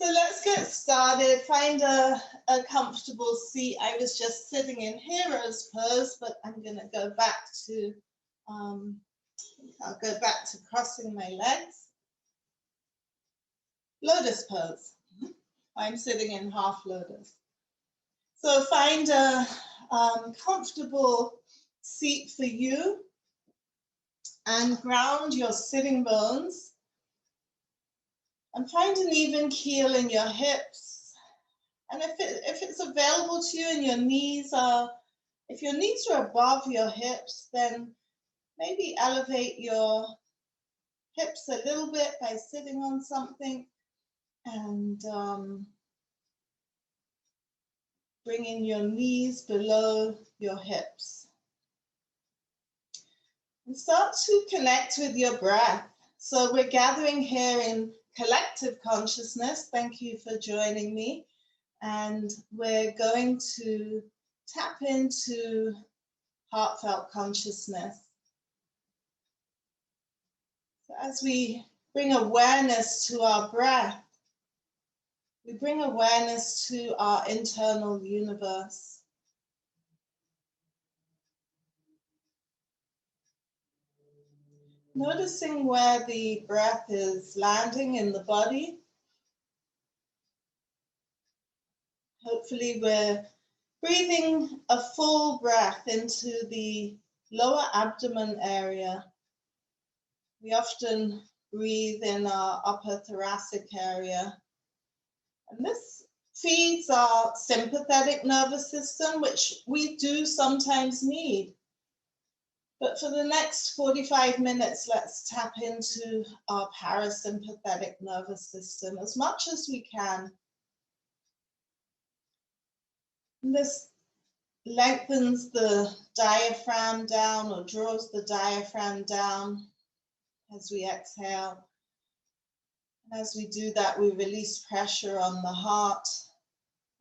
So let's get started. Find a comfortable seat. I was just sitting in hero's pose, but I'm going to go back to, I'll go back to crossing my legs. Lotus pose. I'm sitting in half lotus. So find a comfortable seat for you and ground your sitting bones. And find an even keel in your hips. And if it's available to you and your knees are, if your knees are above your hips, then maybe elevate your hips a little bit by sitting on something and bringing your knees below your hips. And start to connect with your breath. So we're gathering here in collective consciousness. Thank you for joining me. And we're going to tap into heartfelt consciousness. So as we bring awareness to our breath, we bring awareness to our internal universe. Noticing where the breath is landing in the body. Hopefully we're breathing a full breath into the lower abdomen area. We often breathe in our upper thoracic area. And this feeds our sympathetic nervous system, which we do sometimes need. But for the next 45 minutes, let's tap into our parasympathetic nervous system as much as we can. And this lengthens the diaphragm down or draws the diaphragm down as we exhale. And as we do that, we release pressure on the heart.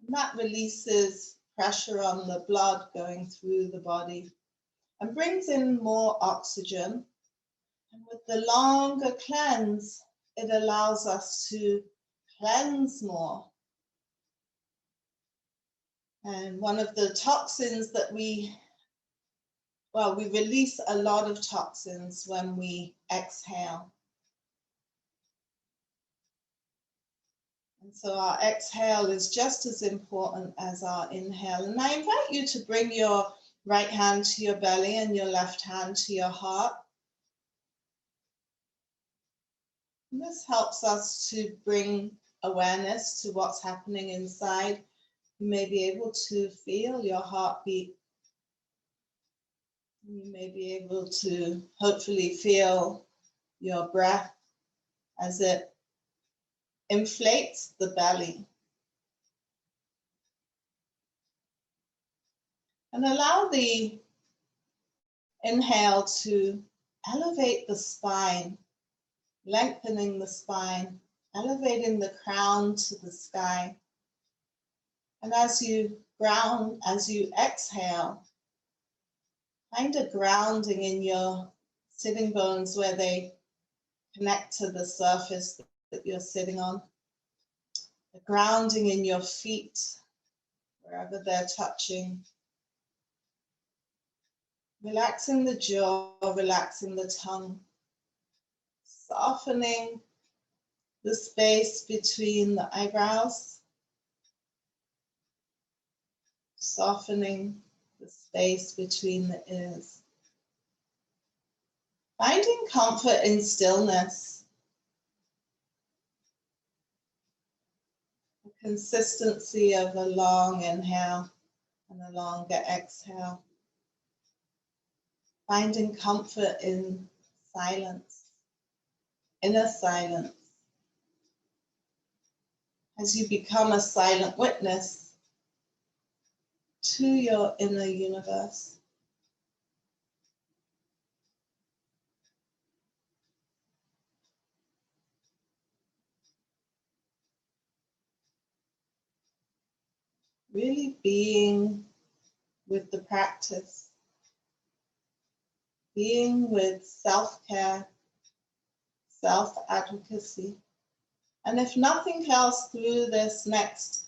And that releases pressure on the blood going through the body and brings in more oxygen. And with the longer cleanse, it allows us to cleanse more. And one of the toxins that we release a lot of toxins when we exhale. And so our exhale is just as important as our inhale. And I invite you to bring your right hand to your belly and your left hand to your heart. And this helps us to bring awareness to what's happening inside. You may be able to feel your heartbeat. You may be able to hopefully feel your breath as it inflates the belly. And allow the inhale to elevate the spine, lengthening the spine, elevating the crown to the sky. And as you exhale, find a grounding in your sitting bones where they connect to the surface that you're sitting on. A grounding in your feet, wherever they're touching. Relaxing the jaw, relaxing the tongue. Softening the space between the eyebrows. Softening the space between the ears. Finding comfort in stillness. The consistency of a long inhale and a longer exhale. Finding comfort in silence, inner silence. As you become a silent witness to your inner universe. Really being with the practice. Being with self-care, self-advocacy. And if nothing else through this next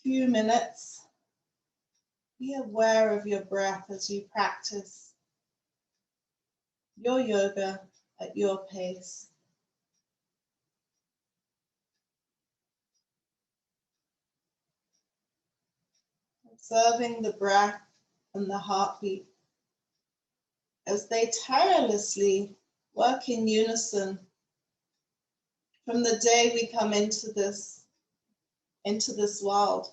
few minutes, be aware of your breath as you practice your yoga at your pace. Observing the breath and the heartbeat as they tirelessly work in unison from the day we come into this world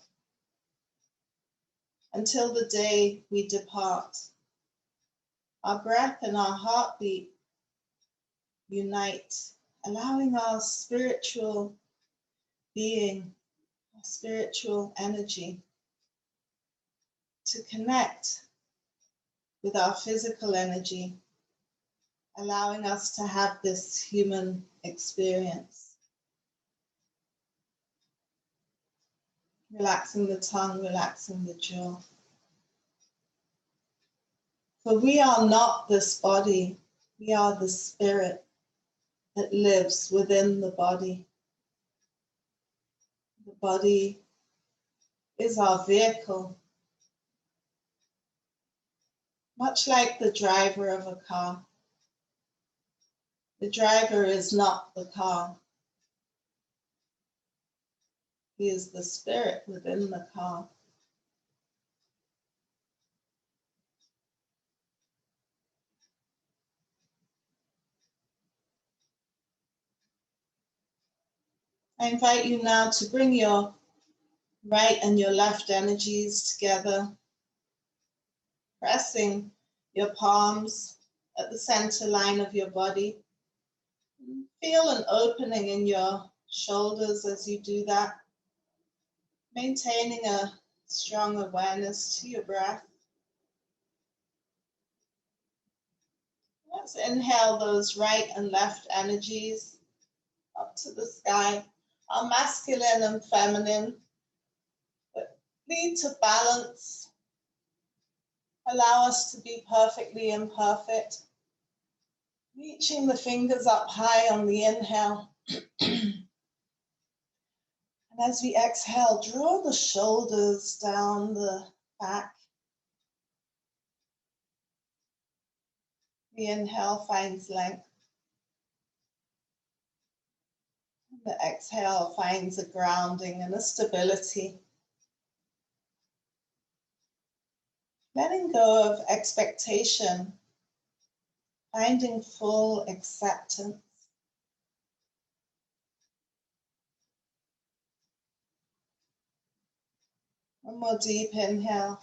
until the day we depart. Our breath and our heartbeat unite, allowing our spiritual being, our spiritual energy to connect with our physical energy, allowing us to have this human experience. Relaxing the tongue, relaxing the jaw. For we are not this body, we are the spirit that lives within the body. The body is our vehicle, much like the driver of a car. The driver is not the car. He is the spirit within the car. I invite you now to bring your right and your left energies together, pressing your palms at the center line of your body. Feel an opening in your shoulders as you do that, maintaining a strong awareness to your breath. Let's inhale those right and left energies up to the sky, our masculine and feminine, that lead to balance, allow us to be perfectly imperfect, reaching the fingers up high on the inhale. And as we exhale, draw the shoulders down the back. The inhale finds length. The exhale finds a grounding and a stability. Letting go of expectation, finding full acceptance. One more deep inhale.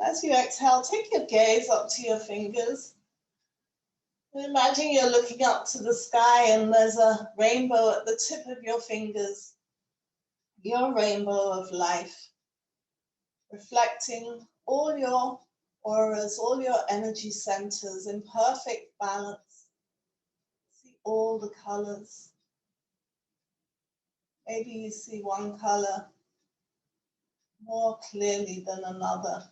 As you exhale, take your gaze up to your fingers. And imagine you're looking up to the sky and there's a rainbow at the tip of your fingers. Your rainbow of life, reflecting all your auras, all your energy centers in perfect balance. See all the colors. Maybe you see one color more clearly than another.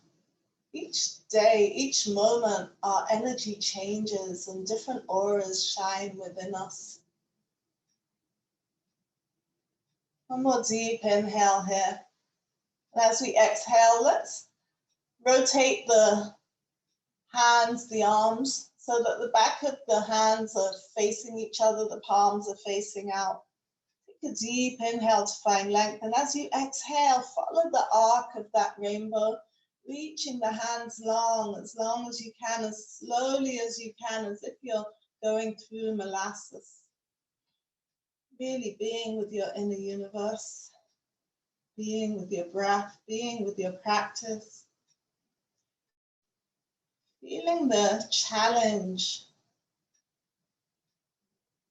Each day, each moment, our energy changes and different auras shine within us. One more deep inhale here. And as we exhale, let's rotate the hands, the arms, so that the back of the hands are facing each other, the palms are facing out. Take a deep inhale to find length. And as you exhale, follow the arc of that rainbow, reaching the hands long as you can, as slowly as you can, as if you're going through molasses. Really being with your inner universe, being with your breath, being with your practice. Feeling the challenge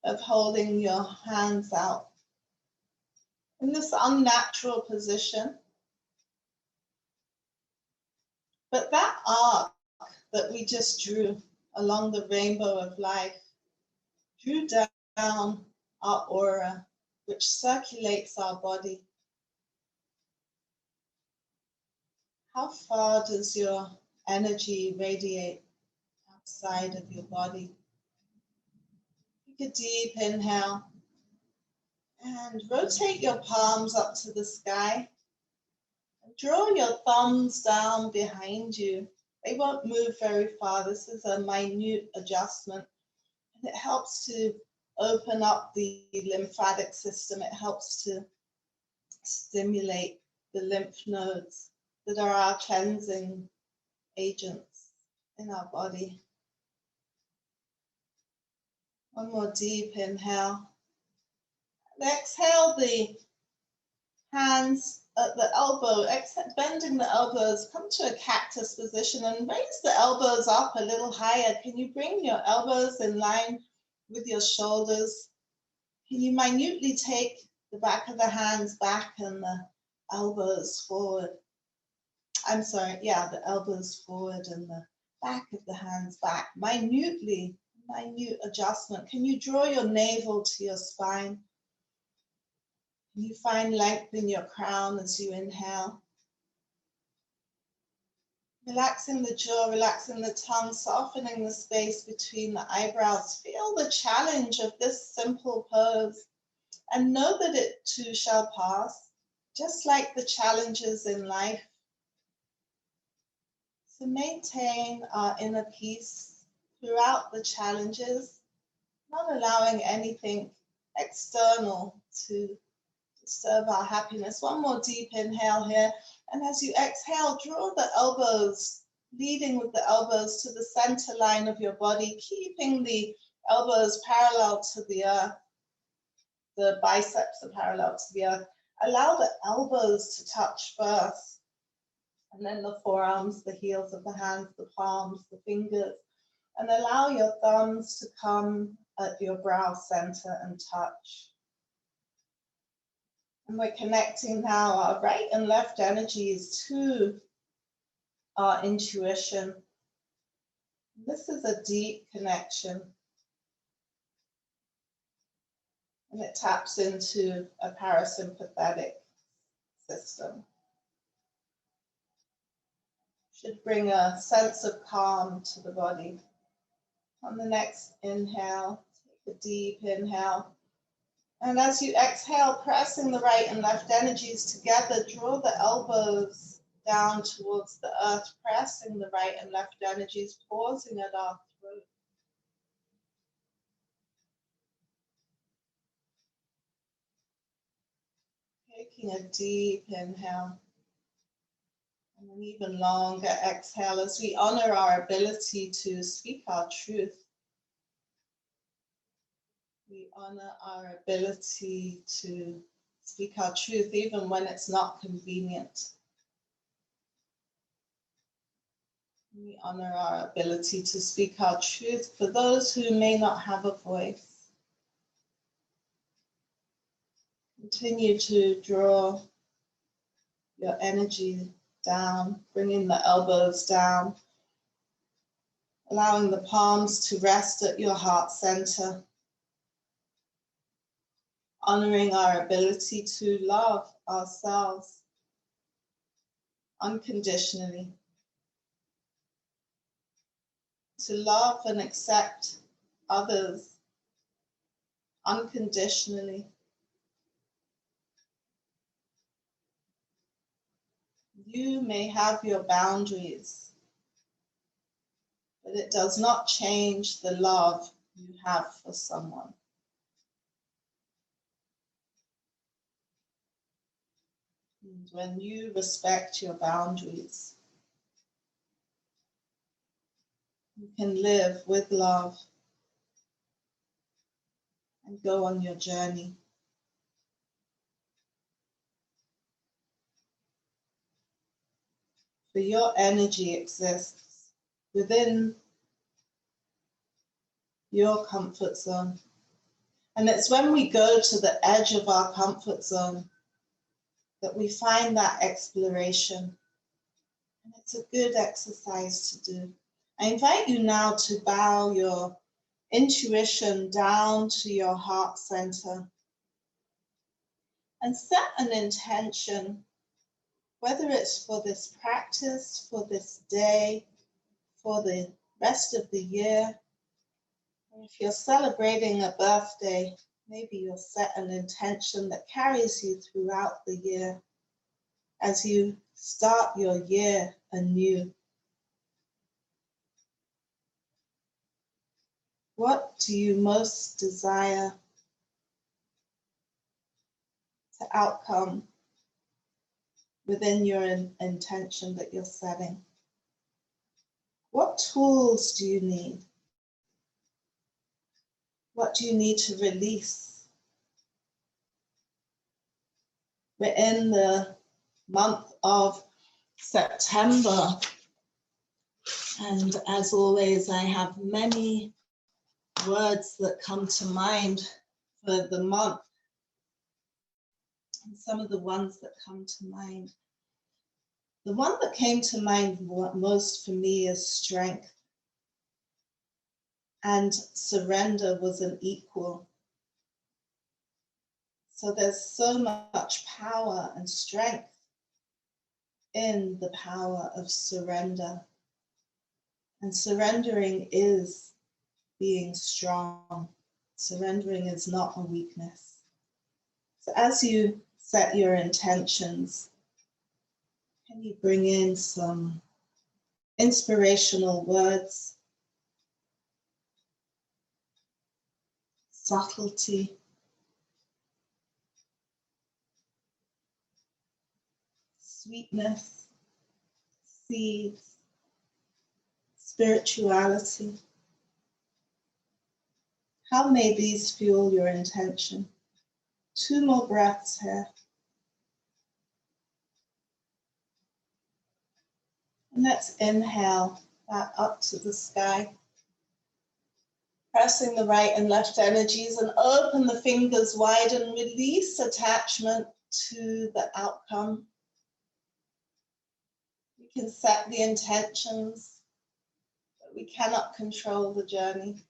of holding your hands out in this unnatural position. But that arc that we just drew along the rainbow of life drew down our aura, which circulates our body. How far does your energy radiate outside of your body? Take a deep inhale And rotate your palms up to the sky. And draw your thumbs down behind you. They won't move very far. This is a minute adjustment. And it helps to open up the lymphatic system. It helps to stimulate the lymph nodes that are our cleansing agents in our body. One more deep inhale. And exhale the hands at the elbow, bending the elbows, come to a cactus position and raise the elbows up a little higher. Can you bring your elbows in line with your shoulders? Can you minutely take the back of the hands back and the elbows forward? I'm sorry, yeah, the elbows forward and the back of the hands back. Minute adjustment. Can you draw your navel to your spine? Can you find length in your crown as you inhale? Relaxing the jaw, relaxing the tongue, softening the space between the eyebrows. Feel the challenge of this simple pose and know that it too shall pass, just like the challenges in life. So maintain our inner peace throughout the challenges, not allowing anything external to disturb our happiness. One more deep inhale here. And as you exhale, draw the elbows, leading with the elbows to the center line of your body, keeping the elbows parallel to the earth. The biceps are parallel to the earth. Allow the elbows to touch first, and then the forearms, the heels of the hands, the palms, the fingers, and allow your thumbs to come at your brow center and touch. And we're connecting now our right and left energies to our intuition. This is a deep connection. And it taps into a parasympathetic system. Should bring a sense of calm to the body. On the next inhale, take a deep inhale. And as you exhale, pressing the right and left energies together, draw the elbows down towards the earth, pressing the right and left energies, pausing at our throat. Taking a deep inhale. And an even longer exhale as we honor our ability to speak our truth. We honor our ability to speak our truth even when it's not convenient. We honor our ability to speak our truth for those who may not have a voice. Continue to draw your energy down, bringing the elbows down, allowing the palms to rest at your heart center. Honoring our ability to love ourselves unconditionally, to love and accept others unconditionally. You may have your boundaries, but it does not change the love you have for someone. And when you respect your boundaries, you can live with love and go on your journey. For your energy exists within your comfort zone. And it's when we go to the edge of our comfort zone that we find that exploration. And it's a good exercise to do. I invite you now to bow your intuition down to your heart center and set an intention, whether it's for this practice, for this day, for the rest of the year, or if you're celebrating a birthday, Maybe you'll set an intention that carries you throughout the year as you start your year anew. What do you most desire to outcome within your intention that you're setting? What tools do you need? What do you need to release? We're in the month of September, and as always, I have many words that come to mind for the month. And some of the ones that come to mind. The one that came to mind most for me is strength. And surrender was an equal. So there's so much power and strength in the power of surrender. And surrendering is being strong. Surrendering is not a weakness. So as you set your intentions, can you bring in some inspirational words, subtlety, sweetness, seeds, spirituality? How may these fuel your intention? 2 more breaths here. And let's inhale that up to the sky. Pressing the right and left energies and open the fingers wide and release attachment to the outcome. We can set the intentions, but we cannot control the journey.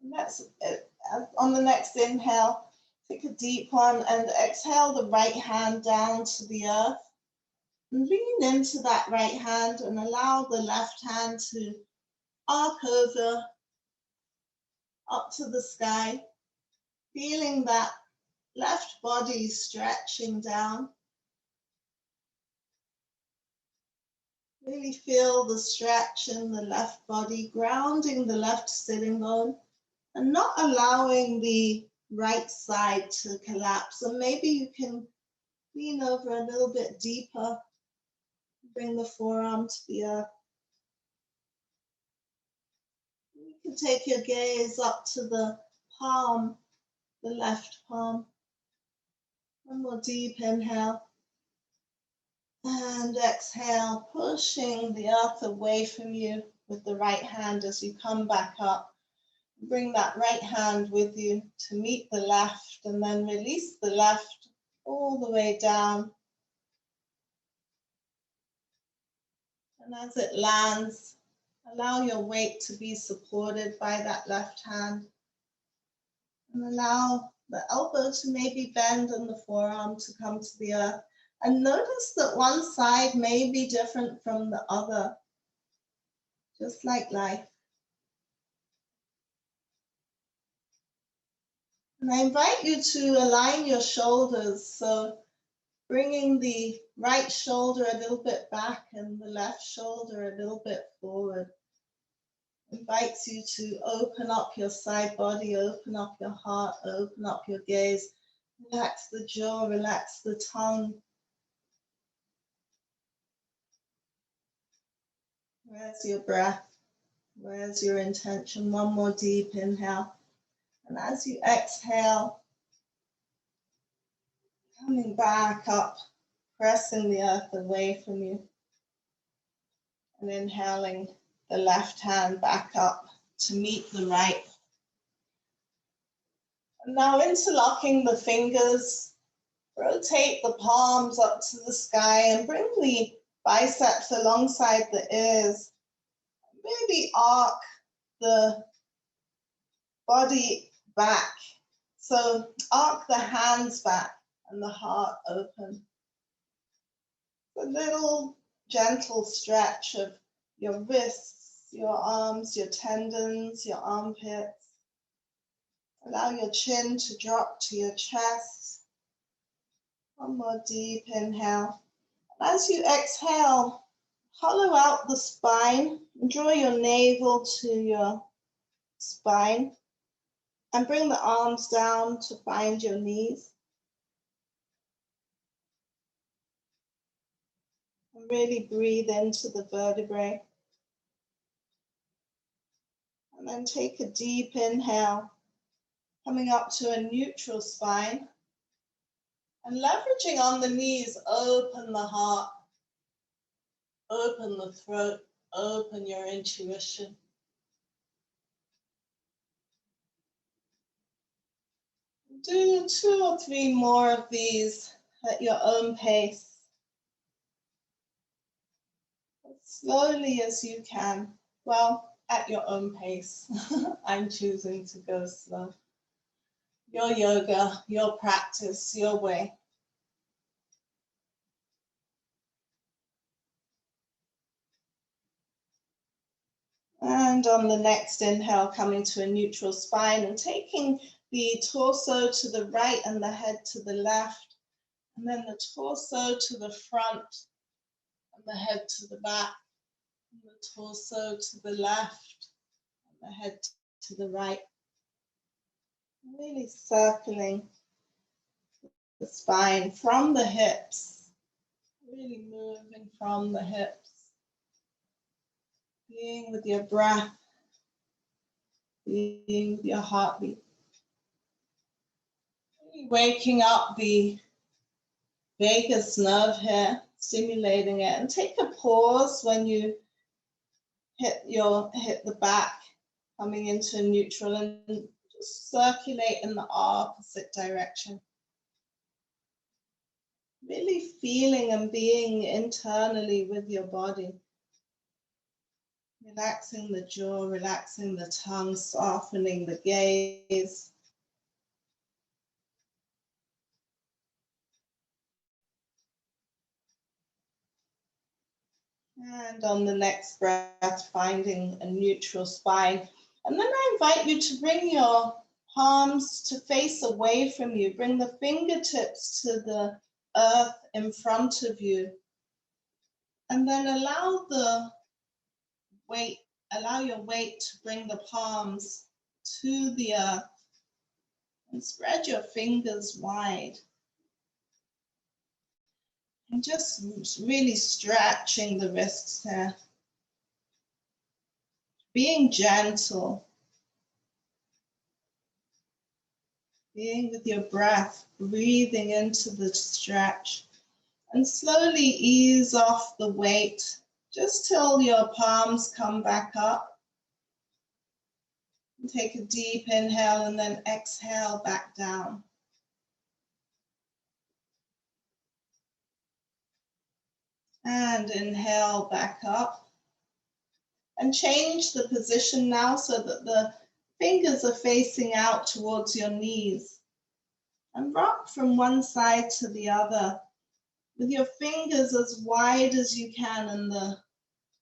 And that's it. On the next inhale, take a deep one and exhale the right hand down to the earth. And lean into that right hand and allow the left hand to arc over up to the sky, feeling that left body stretching down. Really feel the stretch in the left body, grounding the left sitting bone and not allowing the right side to collapse. And maybe you can lean over a little bit deeper, bring the forearm to the earth. You can take your gaze up to the palm, the left palm. One more deep inhale. And exhale, pushing the earth away from you with the right hand as you come back up. Bring that right hand with you to meet the left and then release the left all the way down. And as it lands, allow your weight to be supported by that left hand. And allow the elbow to maybe bend and the forearm to come to the earth. And notice that one side may be different from the other, just like life. And I invite you to align your shoulders, so bringing the right shoulder a little bit back and the left shoulder a little bit forward. Invites you to open up your side body, open up your heart, open up your gaze. Relax the jaw, relax the tongue. Where's your breath? Where's your intention? One more deep inhale. And as you exhale, coming back up, pressing the earth away from you. And inhaling the left hand back up to meet the right. And now interlocking the fingers, rotate the palms up to the sky and bring the biceps alongside the ears. Maybe arc the body back. So arc the hands back and the heart open. A little gentle stretch of your wrists, your arms, your tendons, your armpits. Allow your chin to drop to your chest. One more deep inhale. As you exhale, hollow out the spine and draw your navel to your spine and bring the arms down to find your knees. And really breathe into the vertebrae. And then take a deep inhale, coming up to a neutral spine. And leveraging on the knees, open the heart, open the throat, open your intuition. Do 2 or 3 more of these at your own pace. As slowly as you can. Well, at your own pace. I'm choosing to go slow. Your yoga, your practice, your way. And on the next inhale, coming to a neutral spine and taking the torso to the right and the head to the left. And then the torso to the front and the head to the back. And the torso to the left and the head to the right. Really circling the spine from the hips. Really moving from the hips. Being with your breath. Being with your heartbeat. Really waking up the vagus nerve here, stimulating it, and take a pause when you hit the back, coming into neutral, and just circulate in the opposite direction. Really feeling and being internally with your body. Relaxing the jaw, relaxing the tongue, softening the gaze. And on the next breath, finding a neutral spine. And then I invite you to bring your palms to face away from you. Bring the fingertips to the earth in front of you. And then allow your weight to bring the palms to the earth. And spread your fingers wide. And just really stretching the wrists here. Being gentle. Being with your breath, breathing into the stretch. And slowly ease off the weight, just till your palms come back up. And take a deep inhale and then exhale back down. And inhale back up. And change the position now so that the fingers are facing out towards your knees. And rock from one side to the other with your fingers as wide as you can and the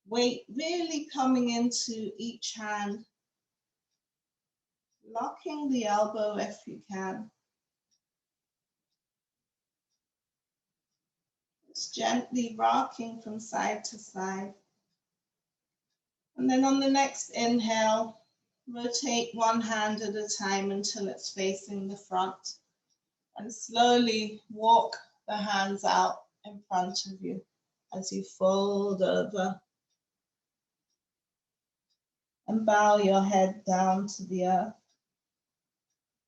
weight really coming into each hand. Locking the elbow if you can. Just gently rocking from side to side. And then on the next inhale, rotate one hand at a time until it's facing the front. And slowly walk the hands out in front of you as you fold over. And bow your head down to the earth.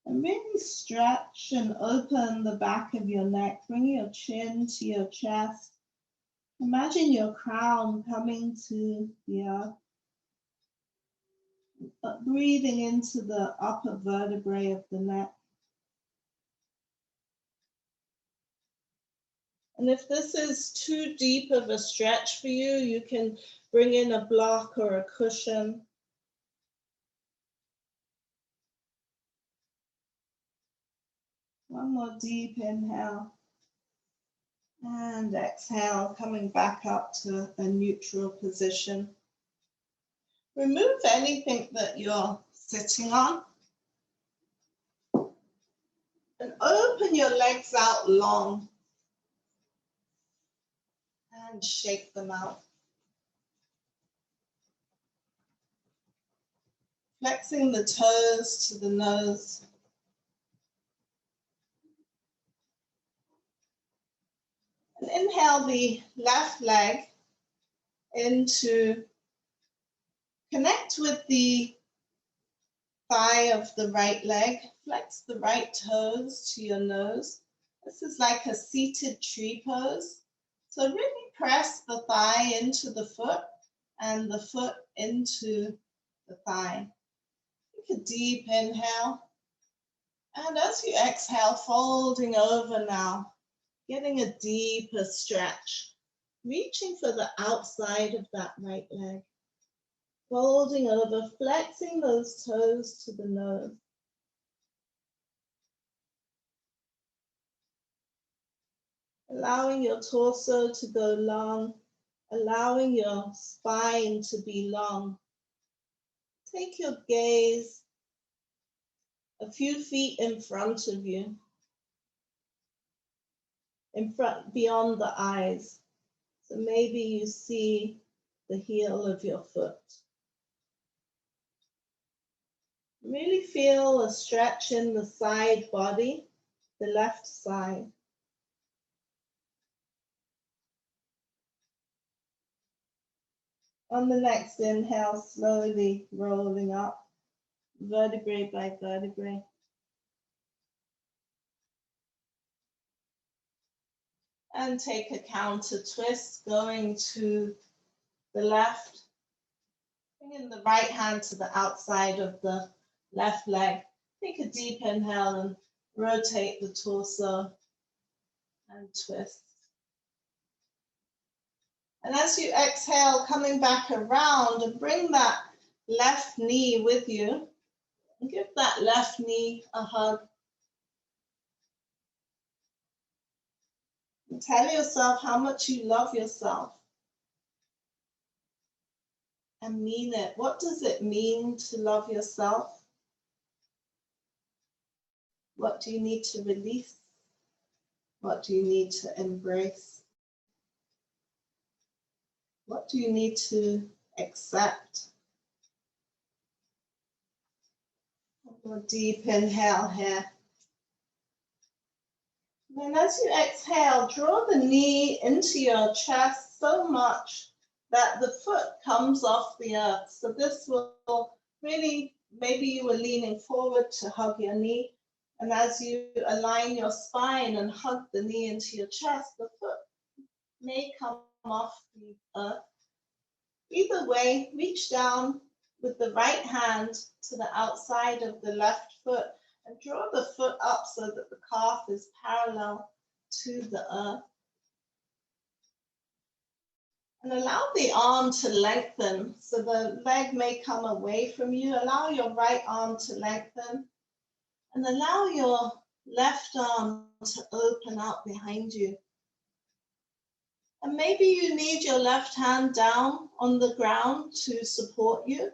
And really stretch and open the back of your neck. Bring your chin to your chest. Imagine your crown coming to the earth. Breathing into the upper vertebrae of the neck. And if this is too deep of a stretch for you, you can bring in a block or a cushion. One more deep inhale. And exhale, coming back up to a neutral position. Remove anything that you're sitting on. And open your legs out long and shake them out. Flexing the toes to the nose. And inhale the left leg into, connect with the thigh of the right leg. Flex the right toes to your nose. This is like a seated tree pose. So really press the thigh into the foot and the foot into the thigh. Take a deep inhale. And as you exhale, folding over now, getting a deeper stretch, reaching for the outside of that right leg. Folding over, flexing those toes to the nose. Allowing your torso to go long, allowing your spine to be long. Take your gaze a few feet in front of you, beyond the eyes. So maybe you see the heel of your foot. Really feel a stretch in the side body, the left side. On the next inhale, slowly rolling up, vertebrae by vertebrae. And take a counter twist, going to the left. Bringing the right hand to the outside of the left leg. Take a deep inhale and rotate the torso and twist. And as you exhale, coming back around, and bring that left knee with you. And give that left knee a hug. And tell yourself how much you love yourself. And mean it. What does it mean to love yourself? What do you need to release? What do you need to embrace? What do you need to accept? A deep inhale here. And then as you exhale, draw the knee into your chest so much that the foot comes off the earth. So this will really, maybe you were leaning forward to hug your knee. And as you align your spine and hug the knee into your chest, the foot may come off the earth. Either way, reach down with the right hand to the outside of the left foot and draw the foot up so that the calf is parallel to the earth. And allow the arm to lengthen, so the leg may come away from you. Allow your right arm to lengthen and allow your left arm to open out behind you. And maybe you need your left hand down on the ground to support you.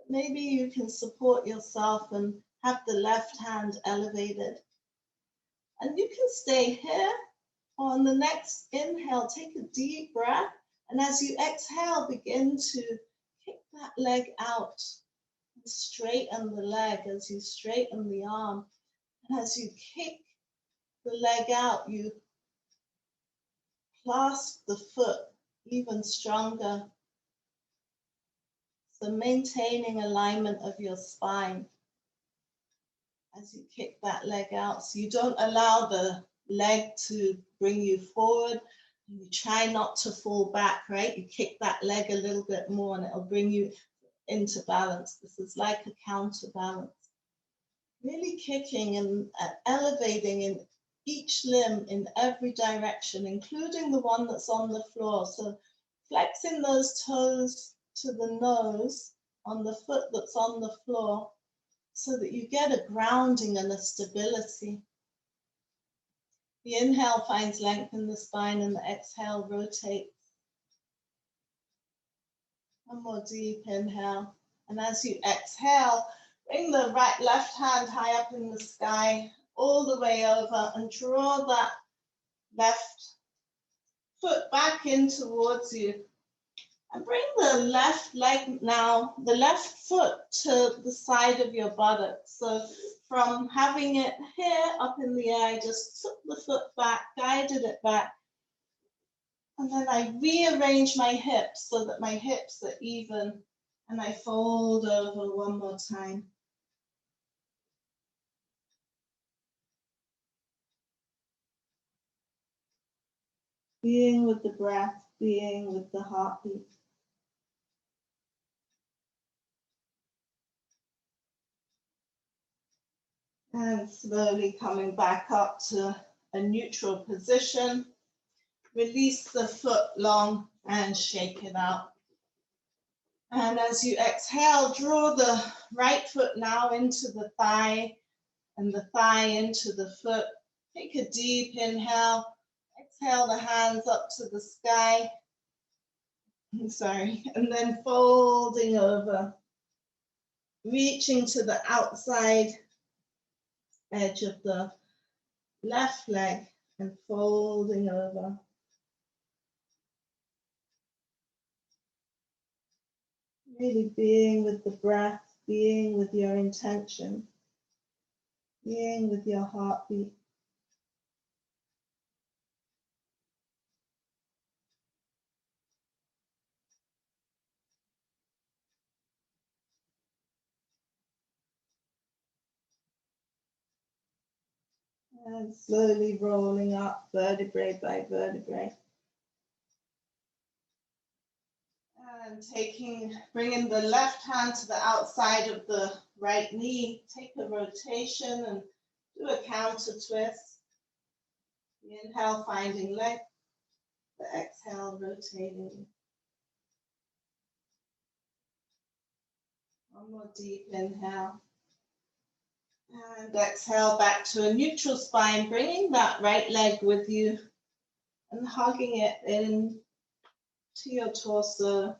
Maybe you can support yourself and have the left hand elevated. And you can stay here. On the next inhale, take a deep breath. And as you exhale, begin to kick that leg out. And straighten the leg as you straighten the arm. And as you kick the leg out, you clasp the foot even stronger. So maintaining alignment of your spine as you kick that leg out. So you don't allow the leg to bring you forward. You try not to fall back, right? You kick that leg a little bit more and it'll bring you into balance. This is like a counterbalance. Really kicking and elevating in each limb in every direction, including the one that's on the floor. So flexing those toes to the nose on the foot that's on the floor so that you get a grounding and a stability. The inhale finds length in the spine and the exhale rotates. One more deep inhale. And as you exhale, bring the left hand high up in the sky all the way over and draw that left foot back in towards you. And bring the left leg now, the left foot to the side of your buttocks. So from having it here up in the air, I just took the foot back, guided it back. And then I rearrange my hips so that my hips are even. And I fold over one more time. Being with the breath, being with the heartbeat. And slowly coming back up to a neutral position. Release the foot long and shake it out. And as you exhale, draw the right foot now into the thigh and the thigh into the foot. Take a deep inhale. Exhale the hands up to the sky. And then folding over, reaching to the outside edge of the left leg and folding over. Really being with the breath, being with your intention, being with your heartbeat. And slowly rolling up vertebrae by vertebrae. And bringing the left hand to the outside of the right knee. Take a rotation and do a counter twist. The inhale, finding leg. The exhale, rotating. One more deep inhale. And exhale back to a neutral spine, bringing that right leg with you and hugging it in to your torso,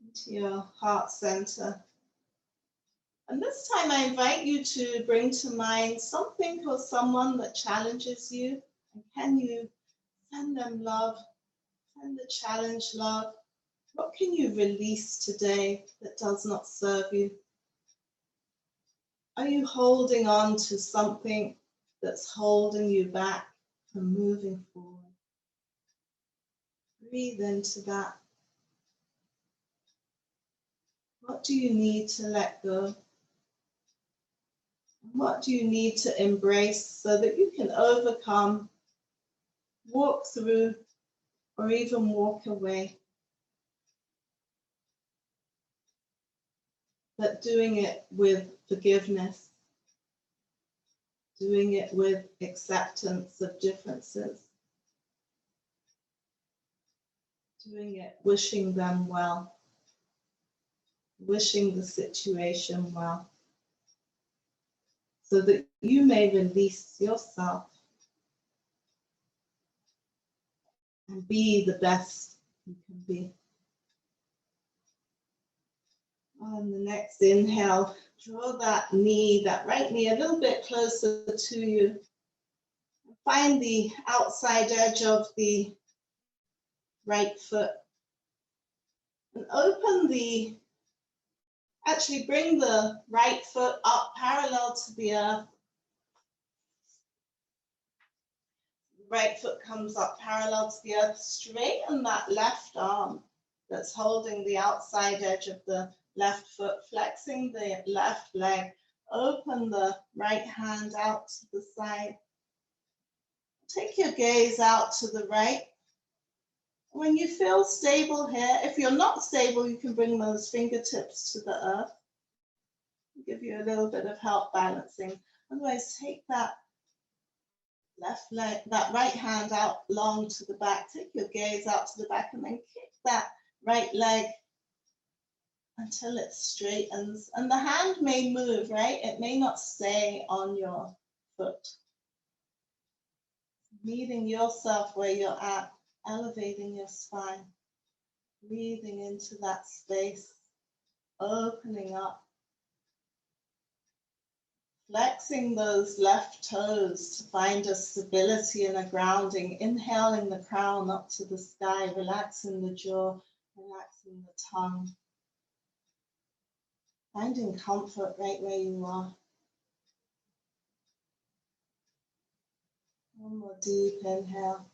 into your heart center. And this time I invite you to bring to mind something or someone that challenges you. And can you send them love, send the challenge love? What can you release today that does not serve you? Are you holding on to something that's holding you back from moving forward? Breathe into that. What do you need to let go? What do you need to embrace so that you can overcome, walk through, or even walk away? But doing it with forgiveness, doing it with acceptance of differences, doing it wishing them well, wishing the situation well, so that you may release yourself and be the best you can be. On the next inhale, draw that knee, that right knee, a little bit closer to you. Find the outside edge of the right foot. And bring the right foot up parallel to the earth. Right foot comes up parallel to the earth. Straighten that left arm that's holding the outside edge of the left foot, flexing the left leg. Open the right hand out to the side. Take your gaze out to the right. When you feel stable here, if you're not stable, you can bring those fingertips to the earth. Give you a little bit of help balancing. Otherwise, take that left leg, that right hand out long to the back. Take your gaze out to the back and then kick that right leg until it straightens. And the hand may move, right? It may not stay on your foot. Meeting yourself where you're at, elevating your spine, breathing into that space, opening up. Flexing those left toes to find a stability and a grounding. Inhaling the crown up to the sky, relaxing the jaw, relaxing the tongue. Finding comfort right where you are. One more deep inhale.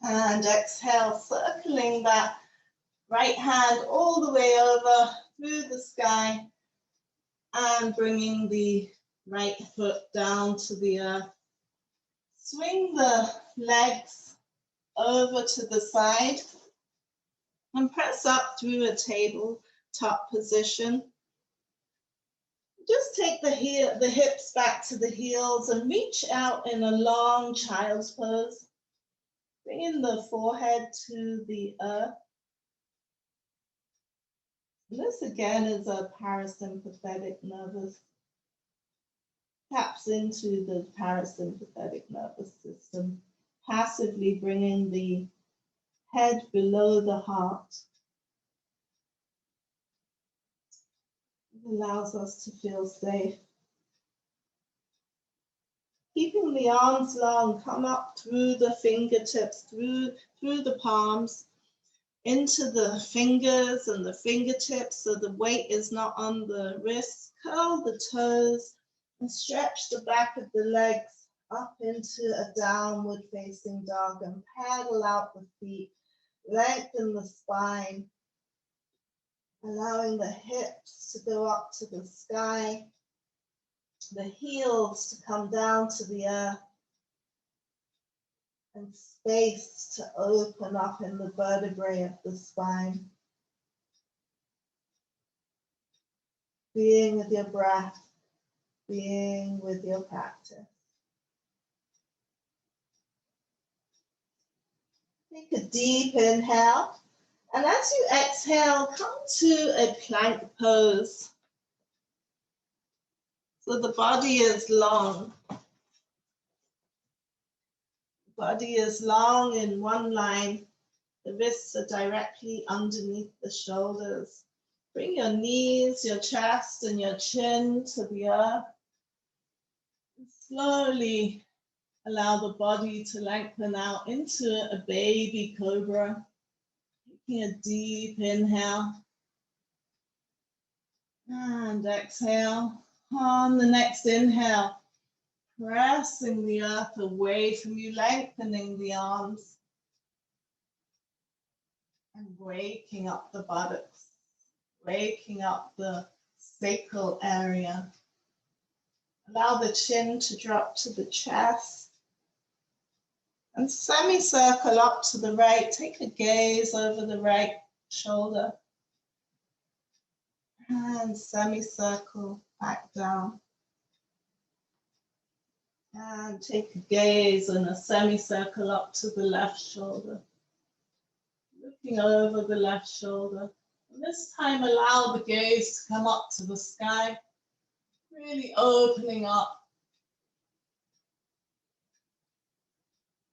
And exhale, circling that right hand all the way over through the sky and bringing the right foot down to the earth. Swing the legs over to the side and press up through a tabletop position. Just take the hips back to the heels and reach out in a long child's pose. Bringing the forehead to the earth. This again is a parasympathetic nervous. Taps into the parasympathetic nervous system, passively bringing the head below the heart. It allows us to feel safe. Keeping the arms long, come up through the fingertips, through the palms, into the fingers and the fingertips so the weight is not on the wrists. Curl the toes and stretch the back of the legs up into a downward facing dog and paddle out the feet. Lengthen the spine, allowing the hips to go up to the sky, the heels to come down to the earth, and space to open up in the vertebrae of the spine. Being with your breath, being with your practice. Take a deep inhale, and as you exhale, come to a plank pose. So the body is long. Body is long in one line. The wrists are directly underneath the shoulders. Bring your knees, your chest, and your chin to the earth. And slowly allow the body to lengthen out into a baby cobra. Taking a deep inhale. And exhale. On the next inhale, pressing the earth away from you, lengthening the arms. And waking up the buttocks, waking up the sacral area. Allow the chin to drop to the chest. And semicircle up to the right. Take a gaze over the right shoulder. And semicircle back down. And take a gaze and a semicircle up to the left shoulder. Looking over the left shoulder. And this time allow the gaze to come up to the sky, really opening up.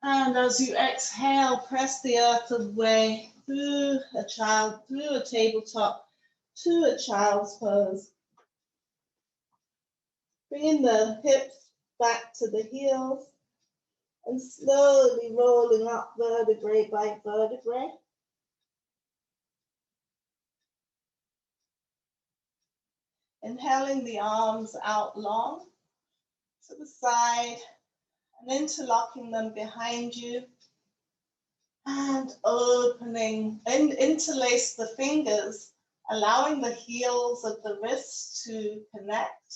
And as you exhale, press the earth away through a tabletop to a child's pose. Bringing the hips back to the heels and slowly rolling up vertebrae by vertebrae. Inhaling the arms out long to the side and interlocking them behind you and opening, and interlace the fingers, allowing the heels of the wrists to connect,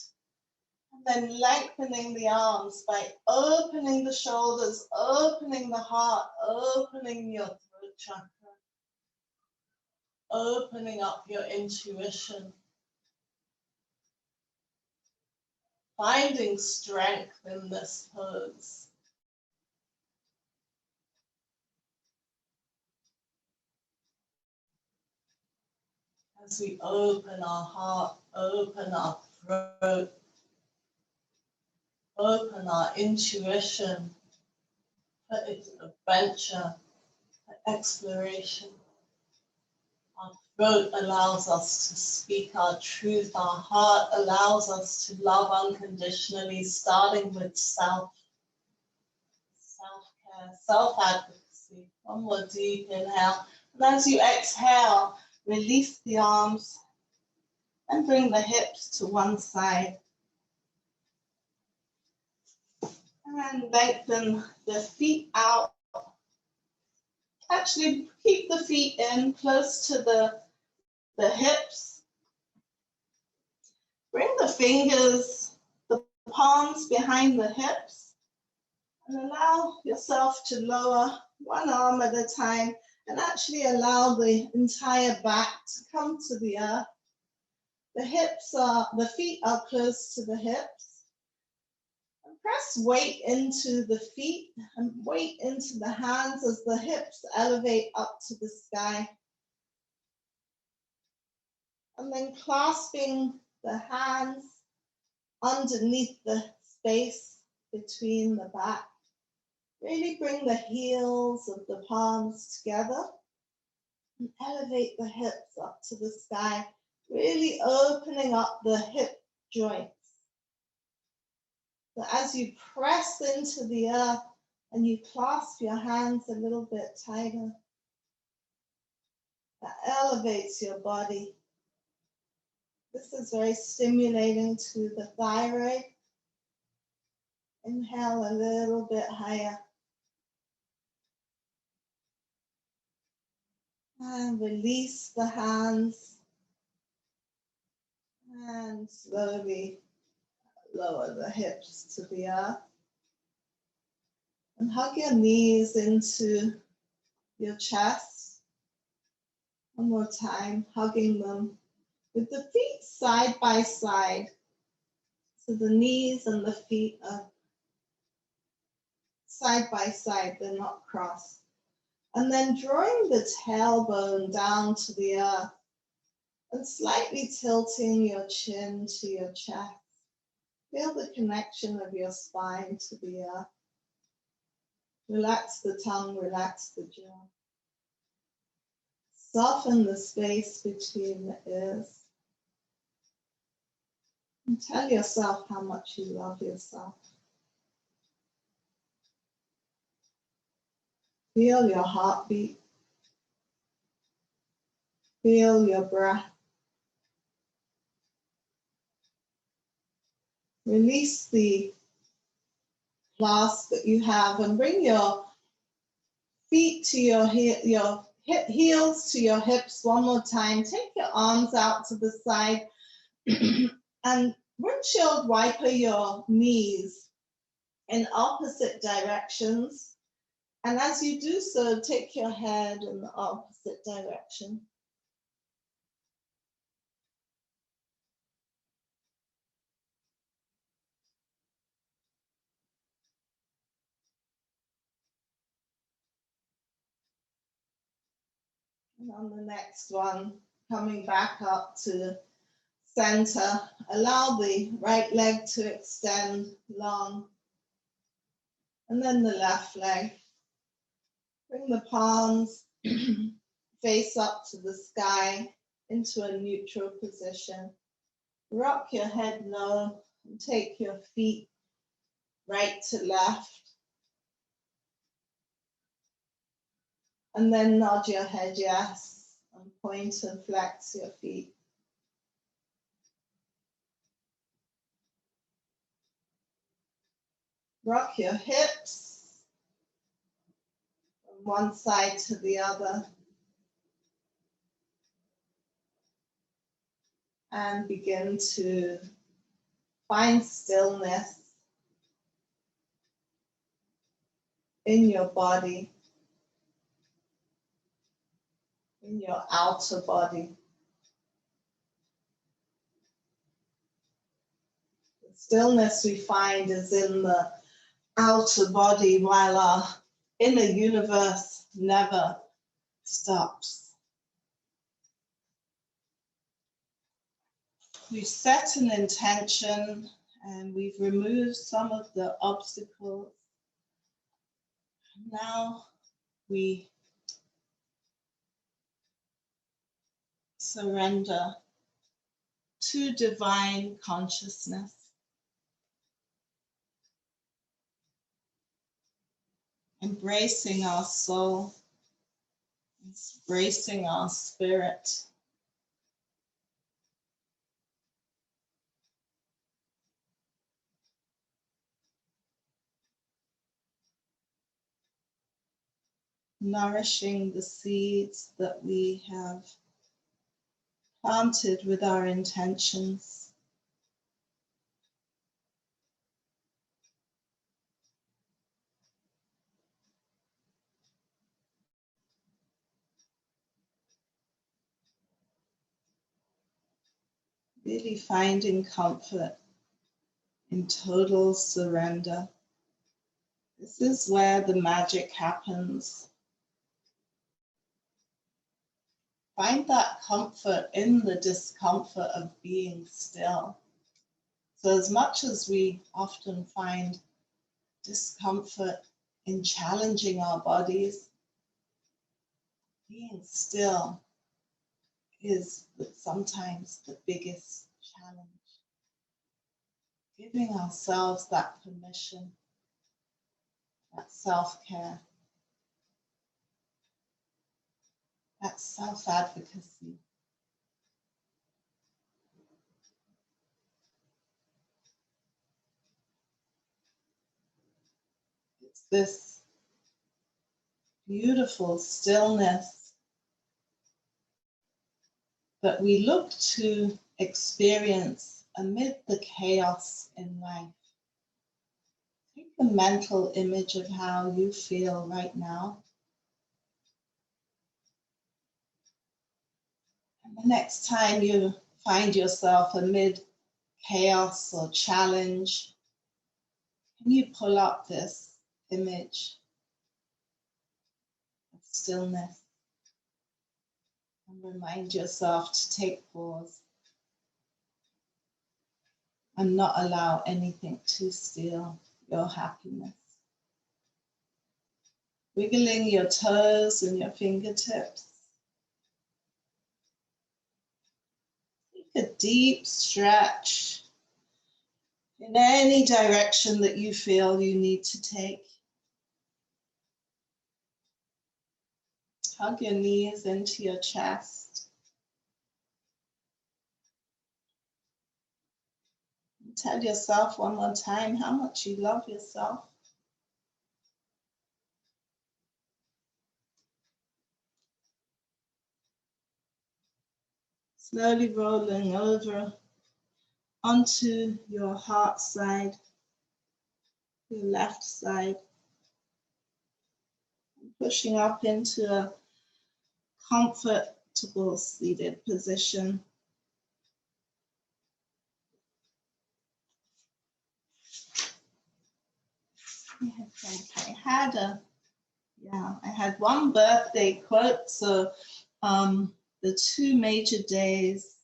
and then lengthening the arms by opening the shoulders, opening the heart, opening your throat chakra, opening up your intuition. Finding strength in this pose. As we open our heart, open our throat, open our intuition for adventure, for exploration, our Throat allows us to speak our truth. Our heart allows us to love unconditionally, starting with self-care, self-advocacy. One more deep inhale. And as you exhale, release the arms and bring the hips to one side. And lengthen the feet out. Actually, keep the feet in close to the hips. Bring the fingers, the palms behind the hips, and allow yourself to lower one arm at a time and actually allow the entire back to come to the earth. The feet are close to the hips. And press weight into the feet and weight into the hands as the hips elevate up to the sky. And then clasping the hands underneath the space between the back. Really bring the heels of the palms together and elevate the hips up to the sky, really opening up the hip joints. So as you press into the earth and you clasp your hands a little bit tighter, that elevates your body. This is very stimulating to the thyroid. Inhale a little bit higher. And release the hands. And slowly lower the hips to the earth. And hug your knees into your chest. One more time, hugging them with the feet side by side. So the knees and the feet are side by side, they're not crossed. And then drawing the tailbone down to the earth and slightly tilting your chin to your chest. Feel the connection of your spine to the earth. Relax the tongue, relax the jaw. Soften the space between the ears. And tell yourself how much you love yourself. Feel your heartbeat. Feel your breath. Release the clasp that you have and bring your feet to your heels to your hips one more time. Take your arms out to the side and windshield wiper your knees in opposite directions. And as you do so, take your head in the opposite direction. And on the next one, coming back up to center, allow the right leg to extend long. And then the left leg. Bring the palms face up to the sky into a neutral position. Rock your head low and take your feet right to left. And then nod your head yes and point and flex your feet. Rock your hips from one side to the other. And begin to find stillness in your body, in your outer body. The stillness we find is in the outer body while our inner universe never stops. We've set an intention and we've removed some of the obstacles. Now we surrender to divine consciousness. Embracing our soul, embracing our spirit. Nourishing the seeds that we have planted with our intentions. Really finding comfort in total surrender. This is where the magic happens. Find that comfort in the discomfort of being still. So as much as we often find discomfort in challenging our bodies, being still is sometimes the biggest challenge. Giving ourselves that permission, that self-care, that self-advocacy. It's this beautiful stillness that we look to experience amid the chaos in life. Take a mental image of how you feel right now. And the next time you find yourself amid chaos or challenge, can you pull up this image of stillness and remind yourself to take pause and not allow anything to steal your happiness. Wiggling your toes and your fingertips. Take a deep stretch in any direction that you feel you need to take. Hug your knees into your chest. And tell yourself one more time how much you love yourself. Slowly rolling over onto your heart side, your left side, and pushing up into a comfortable seated position. I had one birthday quote. So the two major days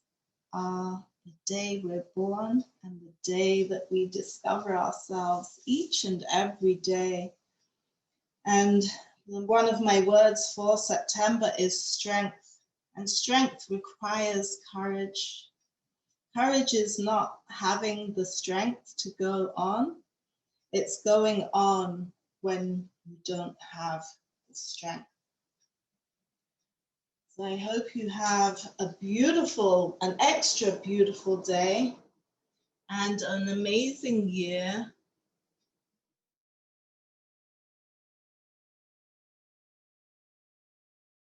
are the day we're born and the day that we discover ourselves each and every day. And one of my words for September is strength. And strength requires courage. Courage is not having the strength to go on. It's going on when you don't have the strength. So I hope you have an extra beautiful day and an amazing year